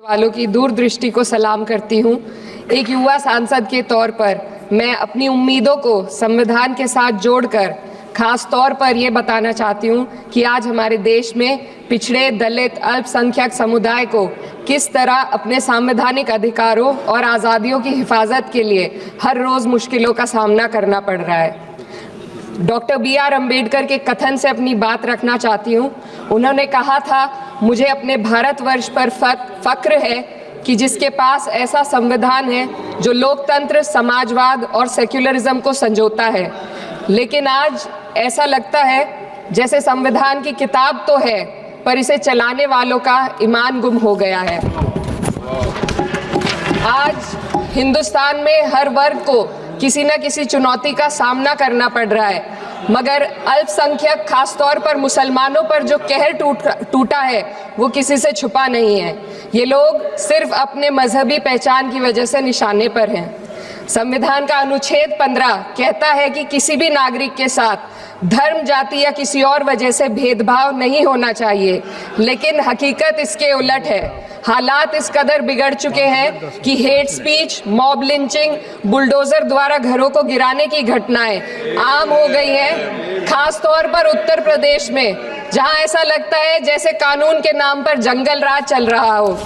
वालों की दूरदृष्टि को सलाम करती हूँ। एक युवा सांसद के तौर पर मैं अपनी उम्मीदों को संविधान के साथ जोड़कर खास तौर पर ये बताना चाहती हूँ कि आज हमारे देश में पिछड़े, दलित, अल्पसंख्यक समुदाय को किस तरह अपने संवैधानिक अधिकारों और आज़ादियों की हिफाजत के लिए हर रोज़ मुश्किलों का सामना करना पड़ रहा है। Doctor B.R. अम्बेडकर के कथन से अपनी बात रखना चाहती हूँ। उन्होंने कहा था, मुझे अपने भारतवर्ष पर फक्र है कि जिसके पास ऐसा संविधान है जो लोकतंत्र, समाजवाद और सेक्युलरिज्म को संजोता है। लेकिन आज ऐसा लगता है जैसे संविधान की किताब तो है पर इसे चलाने वालों का ईमान गुम हो गया है। आज हिंदुस्तान में हर वर्ग को किसी न किसी चुनौती का सामना करना पड़ रहा है, मगर अल्पसंख्यक खासतौर पर मुसलमानों पर जो कहर टूटा है वो किसी से छुपा नहीं है। ये लोग सिर्फ अपने मजहबी पहचान की वजह से निशाने पर हैं। संविधान का अनुच्छेद 15 कहता है कि किसी भी नागरिक के साथ धर्म, जाति या किसी और वजह से भेदभाव नहीं होना चाहिए, लेकिन हकीकत इसके उलट है। हालात इस कदर बिगड़ चुके हैं कि hate speech, mob lynching, bulldozer द्वारा घरों को गिराने की घटनाएं आम हो गई हैं। खास तौर पर उत्तर प्रदेश में, जहां ऐसा लगता है जैसे कानून के नाम पर जंगल राज चल रहा हो।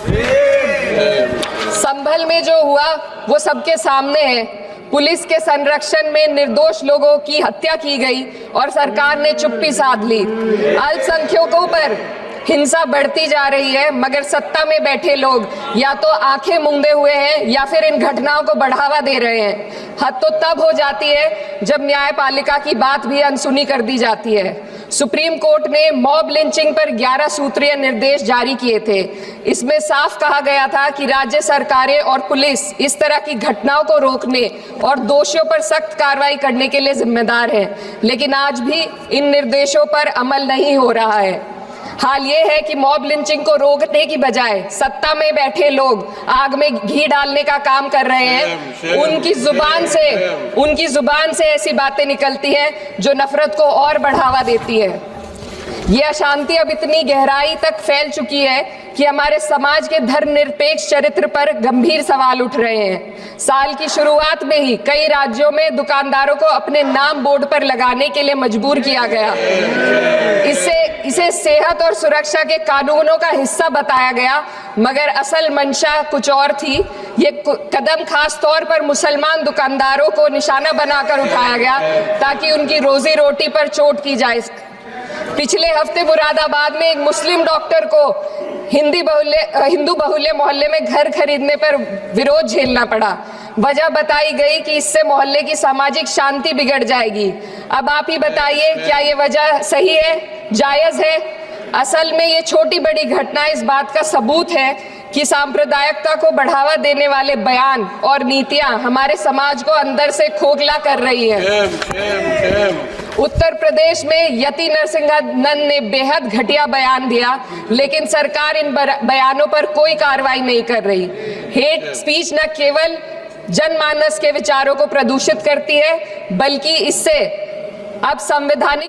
संभल में जो हुआ वो सबके सामने है। पुलिस के संरक्षण में निर्दोष लोगों की हत्या की गई और सरकार ने चुप्पी साध ली। अल्पसंख्यकों पर हिंसा बढ़ती जा रही है, मगर सत्ता में बैठे लोग या तो आंखें मूंदे हुए हैं या फिर इन घटनाओं को बढ़ावा दे रहे हैं। हद तो तब हो जाती है जब न्यायपालिका की बात भी अनसुनी कर दी जाती है। सुप्रीम कोर्ट ने मॉब लिंचिंग पर 11 सूत्रीय निर्देश जारी किए थे। इसमें साफ कहा गया था कि राज्य सरकारें और पुलिस इस तरह की घटनाओं को रोकने और दोषियों पर सख्त कार्रवाई करने के लिए जिम्मेदार है, लेकिन आज भी इन निर्देशों पर अमल नहीं हो रहा है। हाल ये है कि मॉब लिंचिंग को रोकने की बजाय सत्ता में बैठे लोग आग में घी डालने का काम कर रहे हैं। उनकी जुबान से ऐसी बातें निकलती हैं जो नफरत को और बढ़ावा देती है। ये अशांति अब इतनी गहराई तक फैल चुकी है कि हमारे समाज के धर्मनिरपेक्ष चरित्र पर गंभीर सवाल उठ रहे हैं। साल की शुरुआत में ही कई राज्यों में दुकानदारों को अपने नाम बोर्ड पर लगाने के लिए मजबूर किया गया। इसे सेहत और सुरक्षा के कानूनों का हिस्सा बताया गया, मगर असल मंशा कुछ और थी। ये कदम खास तौर पर मुसलमान दुकानदारों को निशाना बनाकर उठाया गया ताकि उनकी रोजी रोटी पर चोट की जाए। पिछले हफ्ते मुरादाबाद में एक मुस्लिम डॉक्टर को हिंदू बहुल्य मोहल्ले में घर खरीदने पर विरोध झेलना पड़ा। वजह बताई गई कि इससे मोहल्ले की सामाजिक शांति बिगड़ जाएगी। अब आप ही बताइए, क्या ये वजह सही है, जायज है? असल में ये छोटी बड़ी घटनाएं इस बात का सबूत है कि सांप्रदायिकता को बढ़ावा देने वाले बयान और नीतियां हमारे समाज को अंदर से खोखला कर रही है। उत्तर प्रदेश में यति नरसिंहन ने बेहद घटिया बयान दिया, लेकिन सरकार इन बयानों पर कोई कार्रवाई नहीं कर रही। हेट स्पीच न केवल जनमानस के विचारों को प्रदूषित करती है, बल्कि इससे अब संवैधानिक